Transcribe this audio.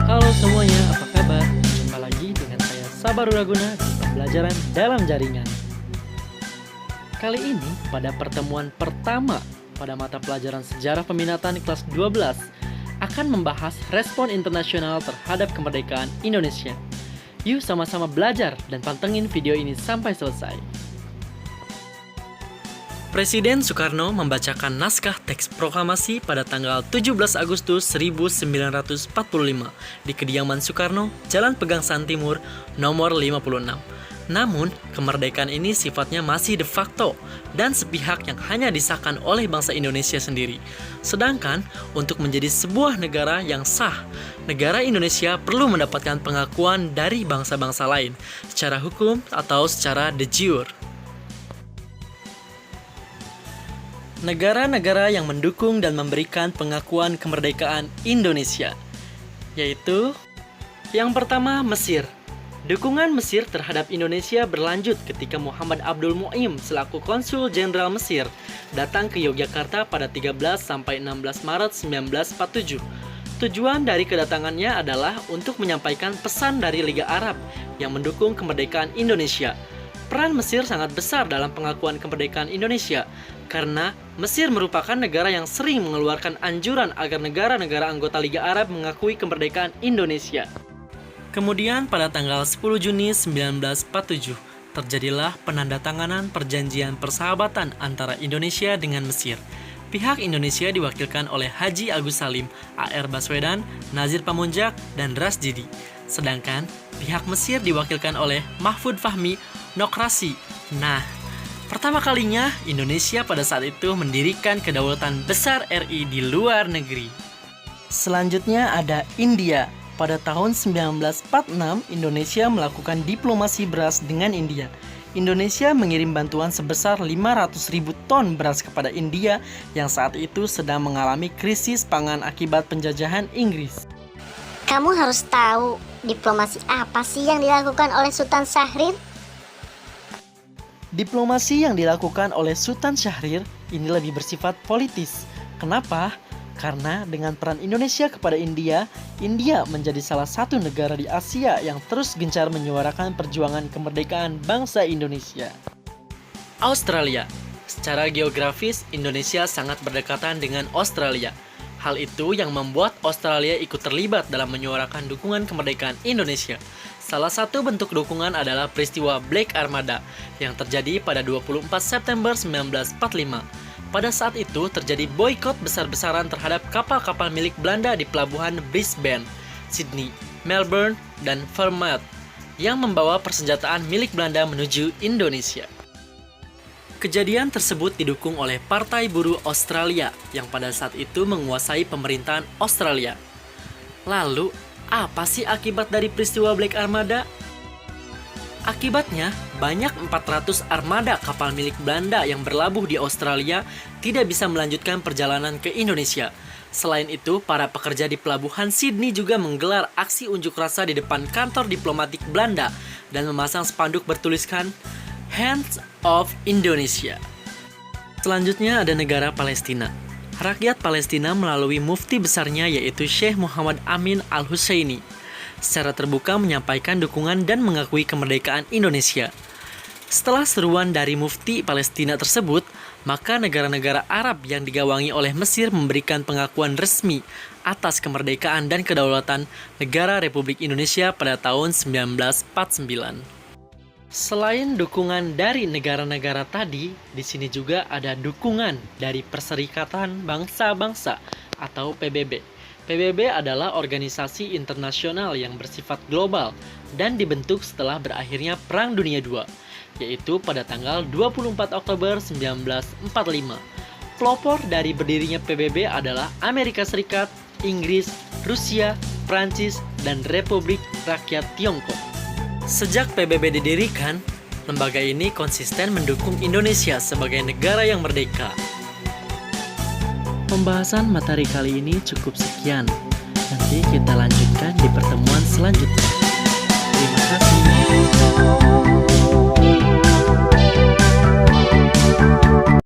Halo semuanya, apa kabar? Jumpa lagi dengan saya Sabar Raguna di Pembelajaran Dalam Jaringan. Kali ini pada pertemuan pertama pada mata pelajaran Sejarah Peminatan kelas 12 akan membahas respon internasional terhadap kemerdekaan Indonesia. Yuk sama-sama belajar dan pantengin video ini sampai selesai. Presiden Soekarno membacakan naskah teks proklamasi pada tanggal 17 Agustus 1945 di kediaman Soekarno, Jalan Pegangsaan Timur, nomor 56. Namun, kemerdekaan ini sifatnya masih de facto dan sepihak yang hanya disahkan oleh bangsa Indonesia sendiri. Sedangkan, untuk menjadi sebuah negara yang sah, negara Indonesia perlu mendapatkan pengakuan dari bangsa-bangsa lain secara hukum atau secara de jure. Negara-negara yang mendukung dan memberikan pengakuan kemerdekaan Indonesia, yaitu yang pertama Mesir. Dukungan Mesir terhadap Indonesia berlanjut ketika Muhammad Abdul Mu'im selaku Konsul Jenderal Mesir datang ke Yogyakarta pada 13 sampai 16 Maret 1947. Tujuan dari kedatangannya adalah untuk menyampaikan pesan dari Liga Arab yang mendukung kemerdekaan Indonesia. Peran Mesir sangat besar dalam pengakuan kemerdekaan Indonesia karena Mesir merupakan negara yang sering mengeluarkan anjuran agar negara-negara anggota Liga Arab mengakui kemerdekaan Indonesia. Kemudian pada tanggal 10 Juni 1947 terjadilah penandatanganan perjanjian persahabatan antara Indonesia dengan Mesir. Pihak Indonesia diwakilkan oleh Haji Agus Salim, A.R. Baswedan, Nazir Pamunjak, dan Rasjidi. Sedangkan pihak Mesir diwakilkan oleh Mahfud Fahmi Nokrasi. Nah, pertama kalinya Indonesia pada saat itu mendirikan kedaulatan besar RI di luar negeri. Selanjutnya ada India. Pada tahun 1946, Indonesia melakukan diplomasi beras dengan India. Indonesia mengirim bantuan sebesar 500.000 ton beras kepada India yang saat itu sedang mengalami krisis pangan akibat penjajahan Inggris. Kamu harus tahu diplomasi apa sih yang dilakukan oleh Sultan Syahrir? Diplomasi yang dilakukan oleh Sultan Syahrir ini lebih bersifat politis. Kenapa? Karena dengan peran Indonesia kepada India, India menjadi salah satu negara di Asia yang terus gencar menyuarakan perjuangan kemerdekaan bangsa Indonesia. Australia. Secara geografis, Indonesia sangat berdekatan dengan Australia. Hal itu yang membuat Australia ikut terlibat dalam menyuarakan dukungan kemerdekaan Indonesia. Salah satu bentuk dukungan adalah peristiwa Black Armada yang terjadi pada 24 September 1945. Pada saat itu terjadi boikot besar-besaran terhadap kapal-kapal milik Belanda di pelabuhan Brisbane, Sydney, Melbourne, dan Vermont yang membawa persenjataan milik Belanda menuju Indonesia. Kejadian tersebut didukung oleh Partai Buruh Australia yang pada saat itu menguasai pemerintahan Australia. Lalu, apa sih akibat dari peristiwa Black Armada? Akibatnya, banyak 400 armada kapal milik Belanda yang berlabuh di Australia tidak bisa melanjutkan perjalanan ke Indonesia. Selain itu, para pekerja di pelabuhan Sydney juga menggelar aksi unjuk rasa di depan kantor diplomatik Belanda dan memasang spanduk bertuliskan Hands of Indonesia. Selanjutnya ada negara Palestina. Rakyat Palestina melalui mufti besarnya yaitu Syekh Muhammad Amin Al-Husseini secara terbuka menyampaikan dukungan dan mengakui kemerdekaan Indonesia. Setelah seruan dari mufti Palestina tersebut, maka negara-negara Arab yang digawangi oleh Mesir memberikan pengakuan resmi atas kemerdekaan dan kedaulatan negara Republik Indonesia pada tahun 1949. Selain dukungan dari negara-negara tadi, di sini juga ada dukungan dari Perserikatan Bangsa-Bangsa atau PBB. PBB adalah organisasi internasional yang bersifat global dan dibentuk setelah berakhirnya Perang Dunia II, yaitu pada tanggal 24 Oktober 1945. Pelopor dari berdirinya PBB adalah Amerika Serikat, Inggris, Rusia, Prancis, dan Republik Rakyat Tiongkok. Sejak PBB didirikan, lembaga ini konsisten mendukung Indonesia sebagai negara yang merdeka. Pembahasan materi kali ini cukup sekian. Nanti kita lanjutkan di pertemuan selanjutnya. Terima kasih.